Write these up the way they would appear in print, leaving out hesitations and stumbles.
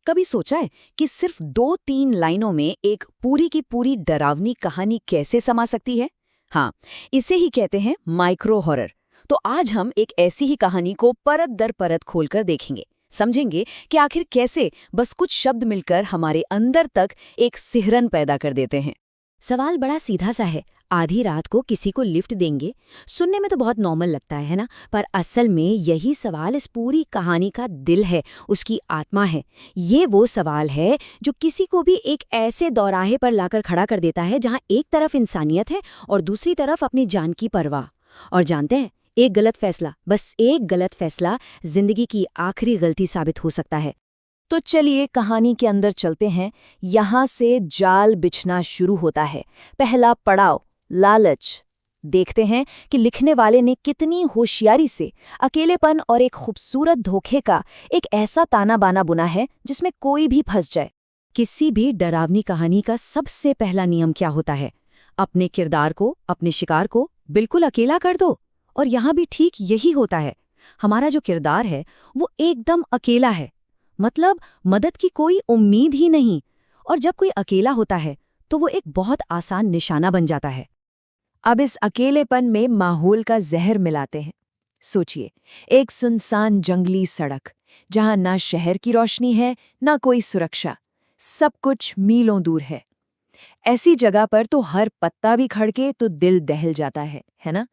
कभी सोचा है कि सिर्फ 2-3 लाइनों में एक पूरी की पूरी डरावनी कहानी कैसे समा सकती है? हाँ, इसे ही कहते हैं माइक्रो हॉरर। तो आज हम एक ऐसी ही कहानी को परत दर परत खोलकर देखेंगे, समझेंगे कि आखिर कैसे बस कुछ शब्द मिलकर हमारे अंदर तक एक सिहरन पैदा कर देते हैं। सवाल बड़ा सीधा सा है। आधी रात को किसी को लिफ्ट देंगे? सुनने में तो बहुत नॉर्मल लगता है ना? पर असल में यही सवाल इस पूरी कहानी का दिल है, उसकी आत्मा है। ये वो सवाल है जो किसी को भी एक ऐसे दौराहे पर लाकर खड़ा कर देता है जहां एक तरफ इंसानियत है और दूसरी तरफ अपनी जान की परवाह। और जानते हैं, एक गलत फैसला, बस एक गलत फैसला जिंदगी की आखिरी गलती साबित हो सकता है। तो चलिए कहानी के अंदर चलते हैं। यहाँ से जाल बिछना शुरू होता है। पहला पड़ाव, लालच। देखते हैं कि लिखने वाले ने कितनी होशियारी से अकेलेपन और एक खूबसूरत धोखे का एक ऐसा ताना बाना बुना है जिसमें कोई भी फंस जाए। किसी भी डरावनी कहानी का सबसे पहला नियम क्या होता है? अपने किरदार को, अपने शिकार को बिल्कुल अकेला कर दो। और यहाँ भी ठीक यही होता है। हमारा जो किरदार है वो एकदम अकेला है, मतलब मदद की कोई उम्मीद ही नहीं। और जब कोई अकेला होता है तो वो एक बहुत आसान निशाना बन जाता है। अब इस अकेलेपन में माहौल का जहर मिलाते हैं। सोचिए, एक सुनसान जंगली सड़क जहां ना शहर की रोशनी है ना कोई सुरक्षा, सब कुछ मीलों दूर है। ऐसी जगह पर तो हर पत्ता भी खड़के तो दिल दहल जाता है ना?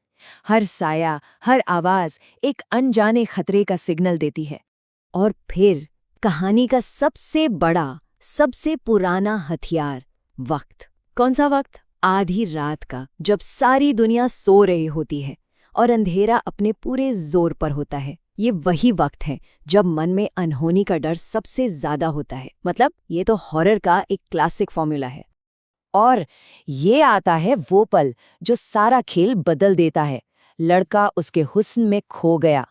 हर साया, हर आवाज एक अनजाने खतरे का सिग्नल देती है। और फिर कहानी का सबसे बड़ा, सबसे पुराना हथियार, वक्त। कौन सा वक्त? आधी रात का, जब सारी दुनिया सो रही होती है और अंधेरा अपने पूरे जोर पर होता है। ये वही वक्त है जब मन में अनहोनी का डर सबसे ज्यादा होता है। मतलब ये तो हॉरर का एक क्लासिक फॉर्मूला है। और ये आता है वो पल जो सारा खेल बदल देता है। लड़का उसके हुस्न में खो गया।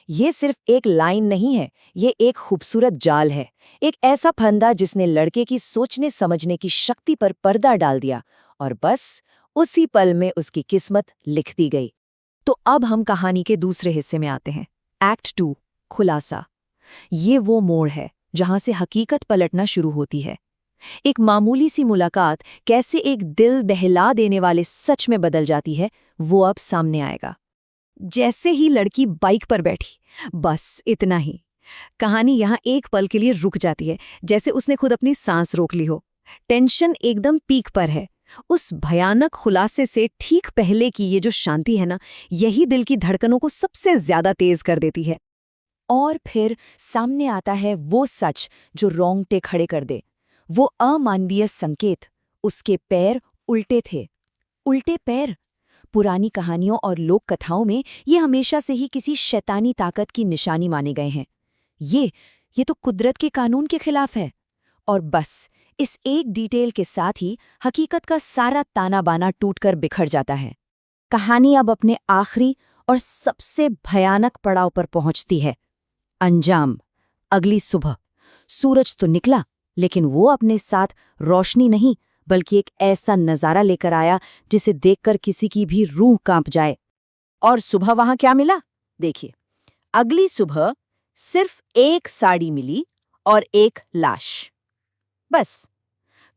ये सिर्फ एक लाइन नहीं है, ये एक खूबसूरत जाल है। एक ऐसा फंदा जिसने लड़के की सोचने समझने की शक्ति पर पर्दा डाल दिया और बस उसी पल में उसकी किस्मत लिख दी गई। तो अब हम कहानी के दूसरे हिस्से में आते हैं। एक्ट 2, खुलासा। ये वो मोड़ है जहां से हकीकत पलटना शुरू होती है। एक मामूली सी मुलाकात कैसे एक दिल दहला देने वाले सच में बदल जाती है, वो अब सामने आएगा। जैसे ही लड़की बाइक पर बैठी, बस इतना ही। कहानी यहाँ एक पल के लिए रुक जाती है, जैसे उसने खुद अपनी सांस रोक ली हो। टेंशन एकदम पीक पर है। उस भयानक खुलासे से ठीक पहले की ये जो शांति है ना, यही दिल की धड़कनों को सबसे ज्यादा तेज कर देती है। और फिर सामने आता है वो सच जो रोंगटे खड़े कर दे। वो अमानवीय संकेत, उसके पैर उल्टे थे। उल्टे पैर। पुरानी कहानियों और लोक कथाओं में ये हमेशा से ही किसी शैतानी ताकत की निशानी माने गए हैं। ये तो कुदरत के कानून के खिलाफ है। और बस इस एक डिटेल के साथ ही हकीकत का सारा ताना बाना टूटकर बिखर जाता है। कहानी अब अपने आखिरी और सबसे भयानक पड़ाव पर पहुंचती है। अंजाम। अगली सुबह सूरज तो निकला, लेकिन वो अपने साथ रोशनी नहीं बल्कि एक ऐसा नजारा लेकर आया जिसे देखकर किसी की भी रूह कांप जाए। और सुबह वहां क्या मिला? देखिए, अगली सुबह सिर्फ एक साड़ी मिली और एक लाश। बस।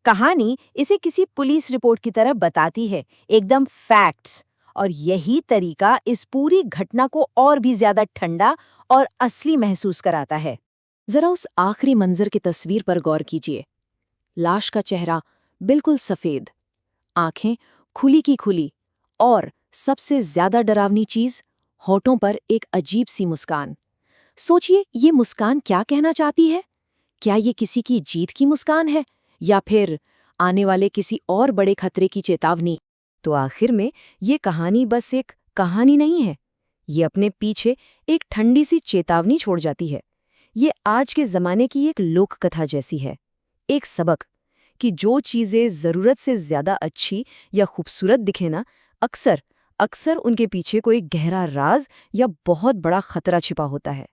कहानी इसे किसी पुलिस रिपोर्ट की तरह बताती है, एकदम फैक्ट्स। और यही तरीका इस पूरी घटना को और भी ज्यादा ठंडा और असली महसूस कराता है। जरा उस आखिरी मंजर की तस्वीर पर गौर कीजिए। लाश का चेहरा बिल्कुल सफेद, आंखें खुली की खुली, और सबसे ज्यादा डरावनी चीज, होठों पर एक अजीब सी मुस्कान। सोचिए, ये मुस्कान क्या कहना चाहती है? क्या ये किसी की जीत की मुस्कान है या फिर आने वाले किसी और बड़े खतरे की चेतावनी? तो आखिर में ये कहानी बस एक कहानी नहीं है, ये अपने पीछे एक ठंडी सी चेतावनी छोड़ जाती है। ये आज के जमाने की एक लोक कथा जैसी है, एक सबक कि जो चीजें जरूरत से ज्यादा अच्छी या खूबसूरत दिखे ना, अक्सर उनके पीछे कोई गहरा राज या बहुत बड़ा खतरा छिपा होता है।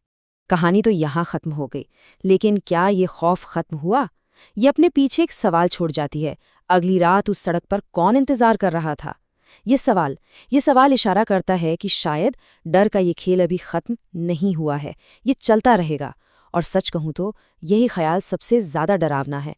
कहानी तो यहाँ खत्म हो गई, लेकिन क्या ये खौफ खत्म हुआ? ये अपने पीछे एक सवाल छोड़ जाती है। अगली रात उस सड़क पर कौन इंतजार कर रहा था? ये सवाल इशारा करता है कि शायद डर का ये खेल अभी खत्म नहीं हुआ है, ये चलता रहेगा। और सच कहूं तो यही ख्याल सबसे ज्यादा डरावना है।